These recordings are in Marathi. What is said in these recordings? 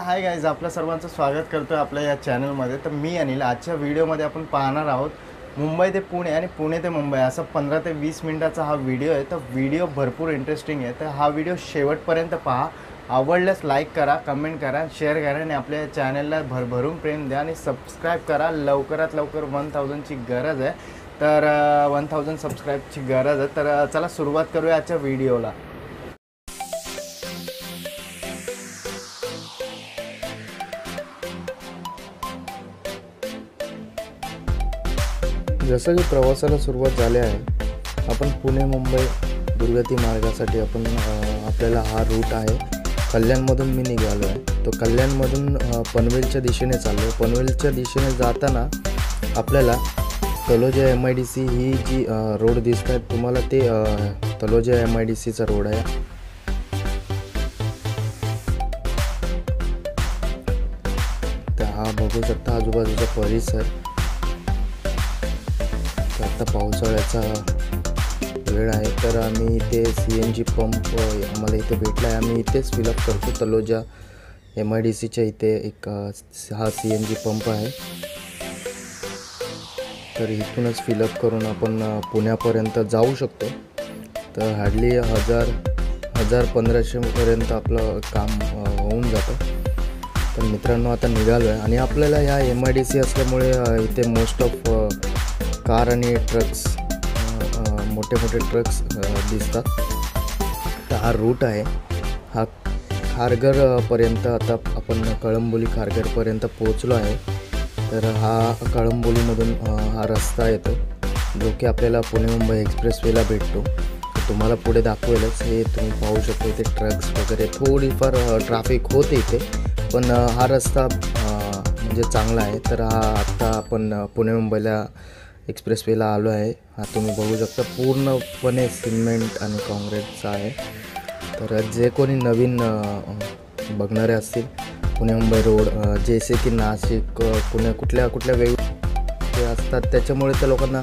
हाय गाईज, आपल्या सर्वांचं स्वागत करतो आहे आपल्या या चॅनलमध्ये। तर मी अनिल, आजच्या व्हिडिओमध्ये आपण पाहणार आहोत मुंबई ते पुणे आणि पुणे ते मुंबई असा 15 ते 20 मिनिटाचा हा व्हिडिओ आहे। तर व्हिडिओ भरपूर इंटरेस्टिंग आहे, तर हा व्हिडिओ शेवटपर्यंत पहा। आवडल्यास लाईक करा, कमेंट करा, शेअर करा आणि आपल्या चॅनलला भरभरून प्रेम द्या आणि सबस्क्राईब करा। लवकरात लवकर 1000ची गरज आहे, तर 1000 सबस्क्राईबची गरज आहे। तर चला सुरुवात करूया आजच्या व्हिडिओला। जसं की प्रवासाला सुरुवात झाली आहे, आपण पुणे मुंबई दुर्गती मार्गासाठी आपल्याला हा रूट आहे। कल्याणमधून मी निघालो आहे, तो कल्याणमधून पनवेलच्या दिशेने चाललो। पनवेलच्या दिशेने जाताना आपल्याला तलोजा MIDC ही जी रोड दिसत आहे तुम्हाला, ते तलोजा MIDCचा रोड आहे। तर हा बघू शकता आजूबाजूचा परिसर। आता पावसाळ्याचा वेळ आहे, तर आम्ही इथे CNG पंप आम्हाला इथे भेटला आहे। आम्ही इथेच फिलअप करतो। तलोजा MIDCच्या इथे एक हा CNG पंप आहे, तर इथूनच फिलअप करून आपण पुण्यापर्यंत जाऊ शकतो। तर हार्डली 1000-1500 पर्यंत आपलं काम होऊन जातं। तर मित्रांनो, आता निघालो आहे आणि आपल्याला ह्या MIDC असल्यामुळे इथे मोस्ट ऑफ कार आणि ट्रक्स, मोठे ट्रक्स दिसतात। तर हा रूट आहे, हा खारघरपर्यंत। आता आपण कळंबोली खारघरपर्यंत पोहोचलो आहे। तर हा कळंबोलीमधून हा रस्ता येतो, जो की आपल्याला पुणे मुंबई एक्सप्रेसवेला भेटतो। तुम्हाला पुढे दाखवेलच, हे तुम्ही पाहू शकता। इथे ट्रक्स वगैरे थोडीफार ट्रॅफिक होते इथे, पण हा रस्ता म्हणजे चांगला आहे। तर हा आत्ता आपण पुणे मुंबईला एक्सप्रेसवेला आलो आहे। हा तुम्ही बघू शकता, पूर्णपणे सिमेंट आणि काँक्रीटचा आहे। तर जे कोणी नवीन बघणारे असतील पुणे मुंबई रोड, जसे की नाशिक, पुणे कुठल्या वेगवेगळे असतात, त्याच्यामुळे त्या लोकांना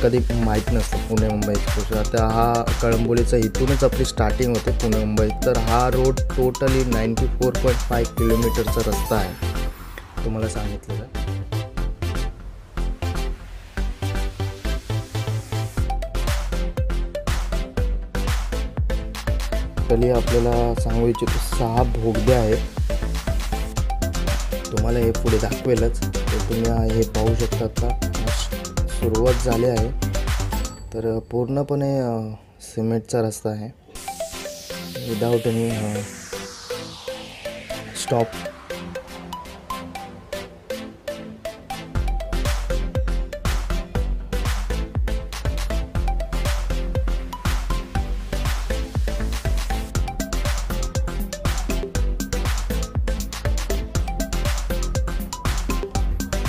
कधी माहीत नसतं पुणे मुंबई एक्सप्रेस। आता हा कळंबोलीचा इथूनच आपली स्टार्टिंग होते पुणे मुंबई। तर हा रोड टोटली 94.5 किलोमीटरचा रस्ता आहे, तुम्हाला सांगितलेलं। तरी आपल्याला सांगू इच्छितो 6 बोगदे आहेत, तुम्हाला हे पुढे दाखवेलच। तर तुम्ही हे पाहू शकता, आता सुरुवात झाली आहे। तर पूर्णपणे सिमेंटचा रस्ता आहे, विदाउट एनी स्टॉप।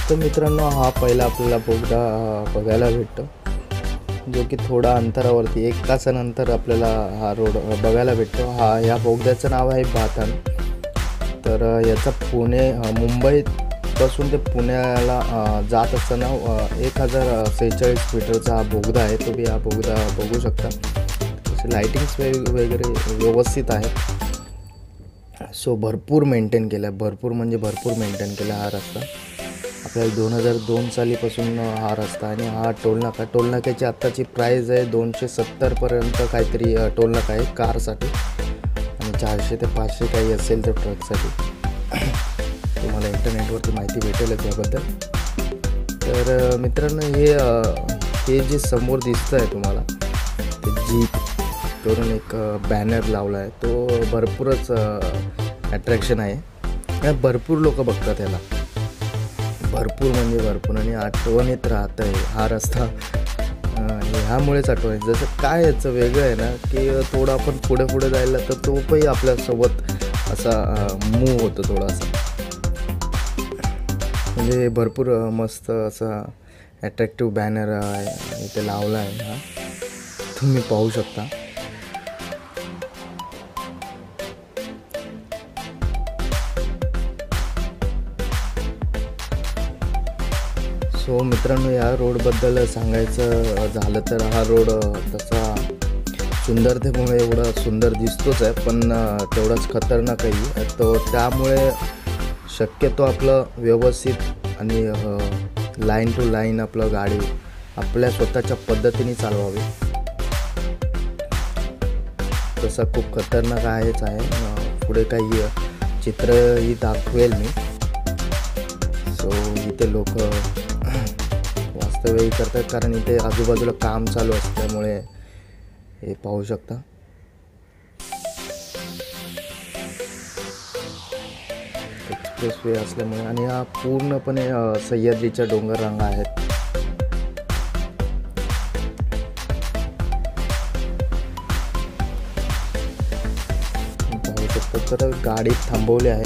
तर मित्रांनो, हा पहिला आपल्याला बोगदा बघायला भेटतो, जो की थोडा अंतरावरती 1 तासानंतर आपल्याला हा रोड बघायला भेटतो। ह्या बोगद्याचं नाव आहे बाथन। तर याचा मुंबईपासून ते पुण्याला जात असताना 1046 मीटरचा हा बोगदा आहे। तुम्ही हा बोगदा बघू शकता, तसे लाईटिंग्स वगैरे व्यवस्थित आहे। सो भरपूर मेंटेन केला आहे, भरपूर म्हणजे भरपूर मेंटेन केला हा रस्ता। आपल्याला 2002 सालीपासून हा रस्ता, आणि हा टोलनाक्याची आत्ताची प्राईज आहे 270 पर्यंत काहीतरी टोलनाका आहे कारसाठी, आणि 400 ते 500 काही असेल तर ट्रकसाठी। तुम्हाला इंटरनेटवरती माहिती भेटेलच याबद्दल। तर मित्रांनो, हे जे समोर दिसतं आहे तुम्हाला, ते जीप करून एक बॅनर लावला आहे, तो भरपूरच अट्रॅक्शन आहे। भरपूर लोक बघतात याला, भरपूर म्हणजे भरपूर, आणि आठवणीत राहत आहे हा रस्ता। ह्यामुळेच आठवण, जसं काय याचं वेगळं आहे ना, की थोडं आपण पुढे जायला तर तोही आपल्यासोबत असा मूव होतो थोडासा, म्हणजे भरपूर मस्त असा अट्रॅक्टिव्ह बॅनर इथे लावला आहे। हा तुम्ही पाहू शकता। सो मित्रांनो, या रोडबद्दल सांगायचं झालं तर हा रोड तसा सुंदरतेमुळे एवढा सुंदर दिसतोच आहे, पण तेवढाच खतरनाकही आहे. तो त्यामुळे शक्यतो आपलं व्यवस्थित आणि लाईन टू लाईन आपलं गाडी आपल्या स्वतःच्या पद्धतीने चालवावी. तसा खूप खतरनाक आहेच आहे. पुढे काही चित्रही दाखवेल मी. सो इथे लोक वास्तव्य करतात, कारण इथे आजूबाजूला काम चालू असल्यामुळे हे पाहू शकता. एक्सप्रेसवे असल्यामुळे आणि हा पूर्णपणे सह्याद्रीच्या डोंगर रांगा आहेत. पाहू शकतो तर गाडी थांबवली आहे.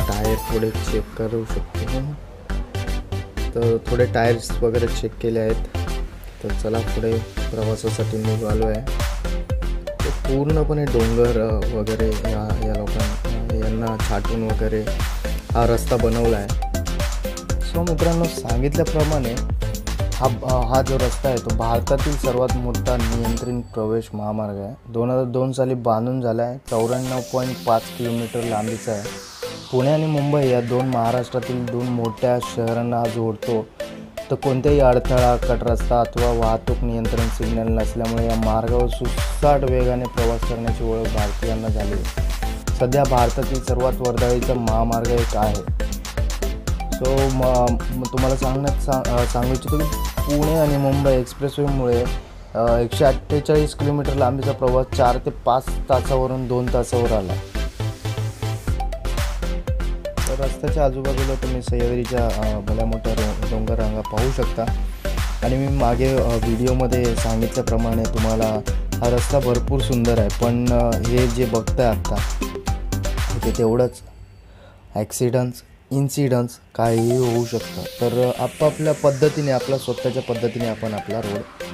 टायर थोडे चेक करू शकतो, तर थोडे टायर्स वगैरे चेक केले आहेत. तर चला पुढे प्रवासासाठी निघालो आहे. तर पूर्णपणे डोंगर वगैरे या यांना छाटून वगैरे हा रस्ता बनवला आहे. सो मित्रांनो, सांगितल्याप्रमाणे हा जो रस्ता आहे तो भारतातील सर्वात मोठा नियंत्रित प्रवेश महामार्ग आहे. 2002 साली बांधून झाला आहे. 94.5 किलोमीटर लांबीचा आहे. पुणे आणि मुंबई या दोन महाराष्ट्रातील 2 मोठ्या शहरांना जोडतो. तर कोणत्याही अडथळा, कट रस्ता अथवा वाहतूक नियंत्रण सिग्नल नसल्यामुळे या मार्गावर सुसाट वेगाने प्रवास करण्याची ओळख भारतीयांना झाली. सध्या भारतातील सर्वात वर्दळीचा महामार्ग एक आहे. सो तुम्हाला सांगू इच्छितो की पुणे आणि मुंबई एक्सप्रेसवेमुळे 148 किलोमीटर लांबीचा प्रवास 4 ते 5 तासावरून 2 तासावर आला. तर रस्त्याच्या आजूबाजूला तुम्ही सह्याद्रीच्या भल्या मोठ्या डोंगर रांगा पाहू शकता. आणि मी मागे व्हिडिओमध्ये सांगितल्याप्रमाणे तुम्हाला हा रस्ता भरपूर सुंदर आहे, पण हे जे बघताय आत्ता ते तेवढंच इन्सिडन्स काहीही होऊ शकतं. तर आपापल्या पद्धतीने, आपल्या स्वतःच्या पद्धतीने आपण आपला रोड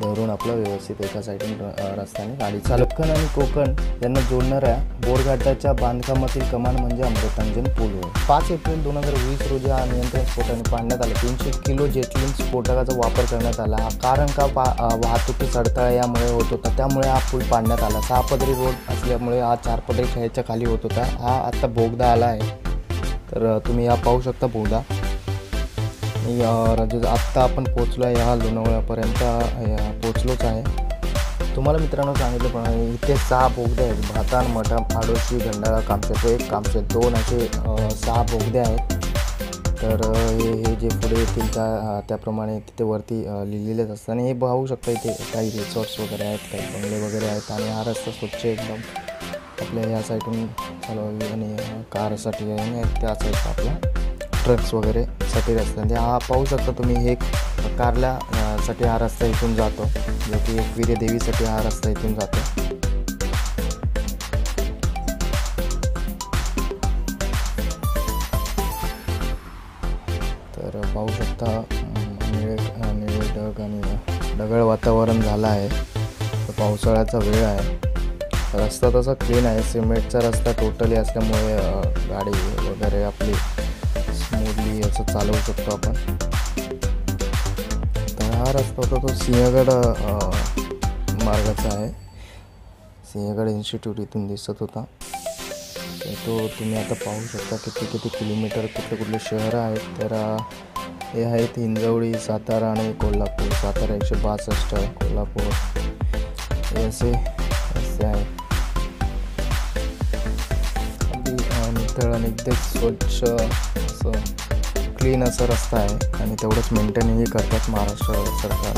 धरून आपला व्यवस्थित एका साईडून रस्त्याने गाडी चालवण आणि कोकण यांना जोडणाऱ्या बोरघाटाच्या बांधकामातील कमान म्हणजे अमृतांजन पूल होय. 5 एप्रिल 2020 रोजी हा नियंत्रण स्फोटाने पाडण्यात आला. 300 किलो जेटलिन स्फोटकाचा वापर करण्यात आला. कारण का वाहतुकीचा अडथळा यामुळे होत होता, त्यामुळे हा पूल पाडण्यात आला. 6 पदरी रोड असल्यामुळे हा 4 पदरी ह्याच्या खाली होत होता. हा आता बोगदा आला आहे. तर तुम्ही हा पाहू शकता बोगदा. आत्ता आपण पोचलो आहे, ह्या लोणावळ्यापर्यंत पोचलोच आहे. तुम्हाला मित्रांनो सांगितल्याप्रमाणे इथे 6 बोगदे आहेत. भातान, मठा, आडोशी, गंडाळा, कामशेत 1, कामशेत 2 असे 6 बोगदे आहेत. तर हे जे पुढे येतील त्याप्रमाणे तिथे वरती लिहिलेलेच असतात. आणि हे पाहू शकता इथे काही रिसॉर्ट्स वगैरे आहेत, काही बंगले वगैरे आहेत. आणि हा रस्ता स्वच्छ एकदम आपल्या ह्या साईडून चालवावी आणि कारसाठी आणि त्या साईडचा आपला ट्रक्स वगैरे साठी रस्ता. म्हणजे हा पाहू शकता तुम्ही, हे कारल्यासाठी हा रस्ता इथून जातो, जो की एकविरे देवीसाठी हा रस्ता इथून जातो. तर पाहू शकता निळे ढग आणि ढगाळ वातावरण झालं आहे. तर पावसाळ्याचा वेळ आहे. रस्ता तसा क्लीन आहे, सिमेंटचा रस्ता टोटली असल्यामुळे गाडी वगैरे आपली स्मूथली असं चालवू शकतो आपण. तर हा रस्ता होता तो सिंहगड मार्गाचा आहे. सिंहगड इन्स्टिट्यूट इथून दिसत होता. तर तो तुम्ही आता पाहू शकता किती किलोमीटर कुठले शहरं आहेत. तर हे आहेत हिंजवडी, सातारा आणि कोल्हापूर. सातारा 162, कोल्हापूर हे असे आहे. नितळ आणि एकदम स्वच्छ असं क्लीन असा रस्ता आहे. आणि तेवढंच मेंटेनही करतात महाराष्ट्र सरकार.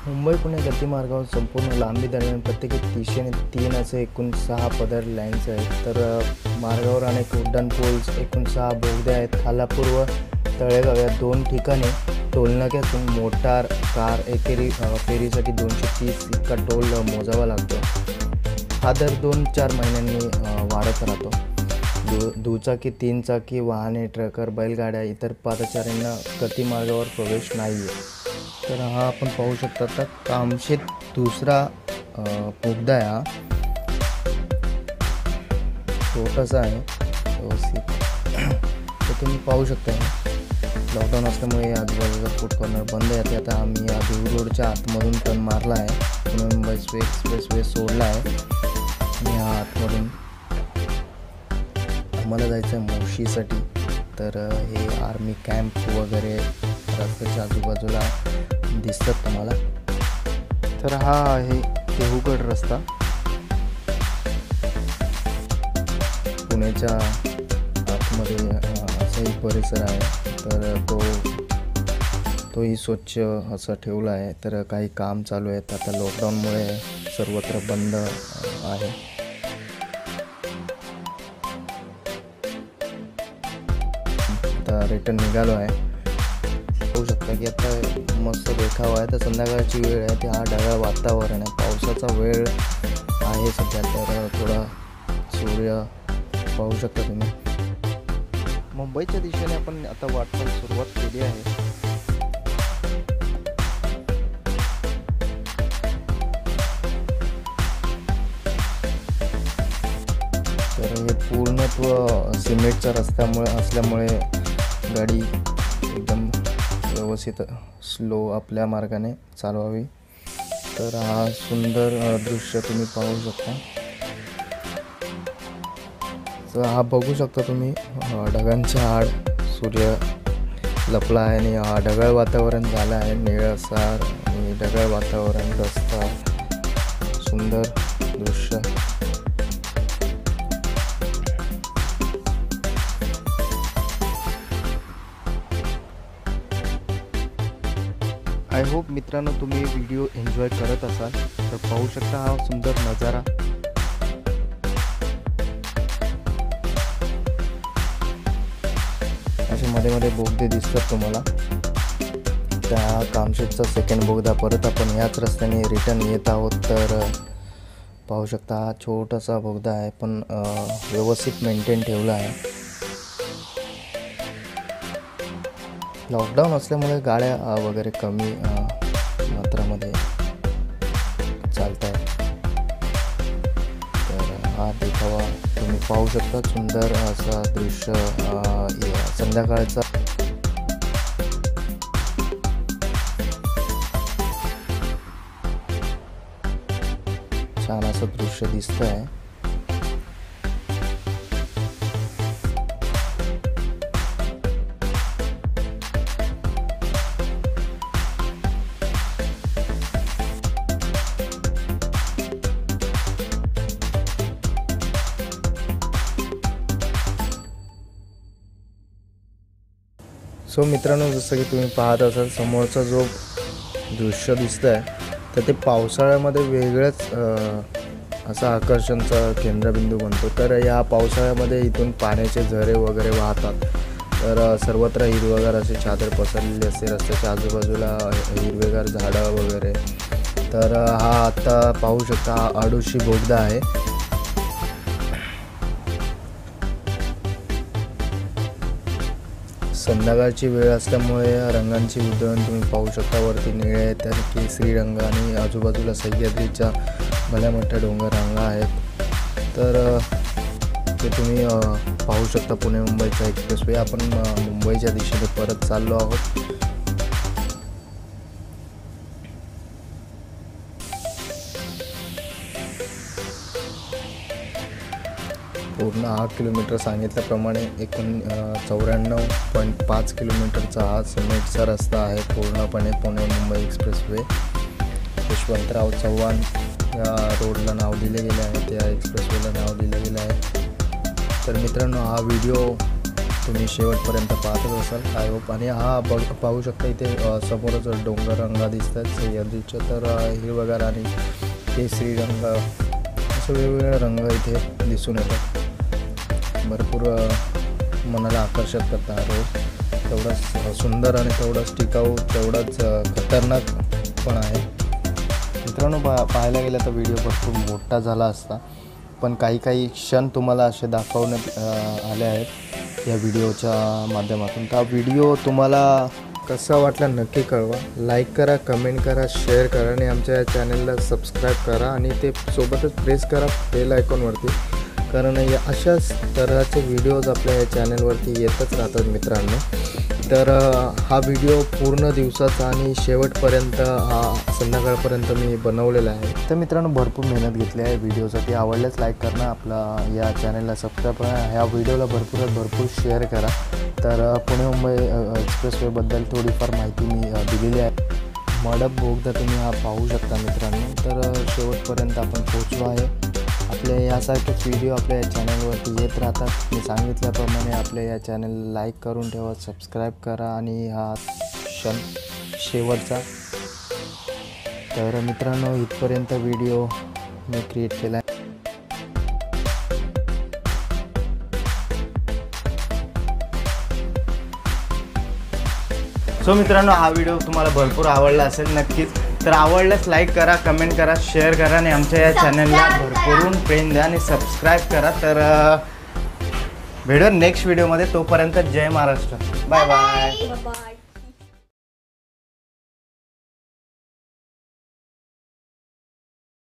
मुंबई पुणे गतिमार्गावर संपूर्ण लांबी दरम्यान प्रत्येकी 303 असे एकूण 6 पदर लाईन्स आहेत. तर मार्गावर अनेक उड्डाण पोल्स, एकूण 6 बोगदे आहेत. खालापूर व तळेगाव या 2 ठिकाणी टोलनाक्यातून मोटार, कार फेरीसाठी 230 इतका टोल मोजावा लागतो. हा दर 2-4 महिन्यांनी वाढत राहतो. दुचाकी, 3 चाकी वाहने, ट्रकर, बैलगाड्या, इतर पादचाऱ्यांना गतिमार्गावर प्रवेश नाही आहे. तर हा आपण पाहू शकता. आता कामशेत दुसरा बोगदा आहे. हा छोटासा आहे व्यवस्थित. तर तुम्ही पाहू शकता. लॉकडाऊन असल्यामुळे आजूबाजूचा फूड कॉर्नर बंद आहे. आता आम्ही या देहू रोडच्या आतमधून टर्न मारला आहे. पुणे मुंबई एक्सप्रेसवे सोडला आहे आणि या आतमधून आम्हाला जायचं आहे मोशीसाठी. तर हे आर्मी कॅम्प वगैरे रस्त्याच्या आजूबाजूला दिसतात तुम्हाला. तर हा आहे देहूगड रस्ता. पुण्याच्या आतमध्ये असाही परिसर आहे. तर तोही स्वच्छ असा ठेवला आहे. तर काही काम चालू आहेत. आता लॉकडाऊनमुळे सर्वत्र बंद आहे. आता रिटर्न निघालो आहे. होऊ शकता की आता मस्त देखावा आहे. तर संध्याकाळची वेळ आहे. ते हा ढगाळ वातावरण आहे. पावसाचा वेळ आहे सध्या. तर थोडा सूर्य पाहू शकता तुम्ही. मुंबईच्या दिशेने आपण आता वाटचाल सुरुवात केली आहे. तर हे पूर्णत्व सिमेंटच्या रस्त्यामुळे असल्यामुळे गाडी एकदम व्यवस्थित स्लो आपल्या मार्गाने चालवावी. तर हा सुंदर दृश्य तुम्ही पाहू शकता. तर हा बघू शकता तुम्ही ढगांच्या आड सूर्य लपला आहे आणि हा ढगाळ वातावरण झालं आहे. निळसर आणि ढगाळ वातावरण, रस्ता, सुंदर दृश्य. आय होप मित्रांनो तुम्ही व्हिडिओ एन्जॉय करत असाल. तर पाहू शकता हा सुंदर नजारा. असे मध्ये मध्ये बोगदे दिसतात तुम्हाला. त्या कामशेतचा सेकंड बोगदा परत आपण याच रस्त्याने रिटर्न येत आहोत. तर पाहू शकता हा छोटासा बोगदा आहे पण व्यवस्थित मेंटेन ठेवला आहे. लॉकडाऊन असल्यामुळे गाड्या वगैरे कमी मात्रामध्ये चालत आहेत. तर हा देखावा तुम्ही पाहू शकता. सुंदर असा दृश्य संध्याकाळचा. छान असं दृश्य दिसत आहे. सो मित्रांनो, जसं की तुम्ही पाहत असाल समोरचा जो दृश्य दिसत आहे तर ते पावसाळ्यामध्ये वेगळंच असं आकर्षणचा केंद्रबिंदू बनतो. तर या पावसाळ्यामध्ये इथून पाण्याचे झरे वगैरे वाहतात. तर सर्वत्र हिरवगार असे चादर पसरलेली असते. रस्त्याच्या आजूबाजूला हिरवेगार झाडं वगैरे. तर हा आता पाहू शकता हा आडोशी बोगदा आहे. संध्याकाळची वेळ असल्यामुळे रंगांची उधळण तुम्ही पाहू शकता. वरती निळे तर केसरी रंग आणि आजूबाजूला सह्याद्रीच्या भल्या मोठ्या डोंगर रांगा आहेत. तर ते तुम्ही पाहू शकता पुणे मुंबईचा एक्सप्रेसवे. आपण मुंबईच्या दिशेने परत चाललो आहोत. पूर्ण 8 किलोमीटर सांगितल्याप्रमाणे एकूण 94.5 किलोमीटरचा हा सिमेंटचा रस्ता आहे पूर्णपणे पुणे मुंबई एक्सप्रेसवे. यशवंतराव चव्हाण या रोडला नाव दिले गेले आहे. त्या एक्सप्रेसवेला नाव दिले गेलं आहे. तर मित्रांनो, हा व्हिडिओ तुम्ही शेवटपर्यंत पाहतच असाल आय होप. आणि हा पाहू शकता इथे समोरच डोंगर रंग दिसतात सह्याद्रीचे. तर हिरवगार आणि केसरी रंग असं वेगवेगळे रंग इथे दिसून येतात. भरपूर मनाला आकर्षक करता हा रोड. तेवढाच सुंदर आणि तेवढाच टिकाऊ, तेवढाच खतरनाक पण आहे. मित्रांनो, पाहायला गेलं तर व्हिडिओ भरपूर मोठा झाला असता, पण काही क्षण तुम्हाला असे दाखवण्यात आले आहेत या व्हिडिओच्या माध्यमातून. तर हा व्हिडिओ तुम्हाला कसा वाटला नक्की कळवा. लाईक करा, कमेंट करा, शेअर करा आणि आमच्या या चॅनलला सबस्क्राईब करा आणि ते सोबतच प्रेस करा बेल आयकॉनवरती, कारण अशाच तऱ्हाचे व्हिडिओज आपल्या या चॅनलवरती येतच राहतात मित्रांनो. तर हा व्हिडिओ पूर्ण दिवसाचा आणि शेवटपर्यंत हा संध्याकाळपर्यंत मी बनवलेला आहे. तर मित्रांनो भरपूर मेहनत घेतली आहे व्हिडिओसाठी. आवडल्यास लाईक करा, आपला या चॅनलला सबस्क्राईब करा, ह्या व्हिडिओला भरपूर शेअर करा. तर पुणे मुंबई एक्सप्रेसवेबद्दल थोडीफार माहिती मी दिलेली आहे. मडप बोगदा तुम्ही हा पाहू शकता मित्रांनो. तर शेवटपर्यंत आपण पोहोचलो आहे. आपल्या यासारखेच व्हिडिओ आपल्या या चॅनलवरती येत राहतात. मी सांगितल्याप्रमाणे आपल्या या चॅनलला लाईक करून ठेवा, सबस्क्राईब करा आणि हा क्षण शेवटचा. तर मित्रांनो इथपर्यंत व्हिडिओ मी क्रिएट केला आहे. सो मित्रांनो हा व्हिडिओ तुम्हाला भरपूर आवडला असेल नक्कीच. तर आवडल्यास लाईक करा, कमेंट करा, शेअर करा आणि आमच्या या चॅनलला भरपूरून प्रेम द्या आणि सबस्क्राईब करा. तर भेटू नेक्स्ट व्हिडिओमध्ये. तोपर्यंत जय महाराष्ट्र. Bye bye.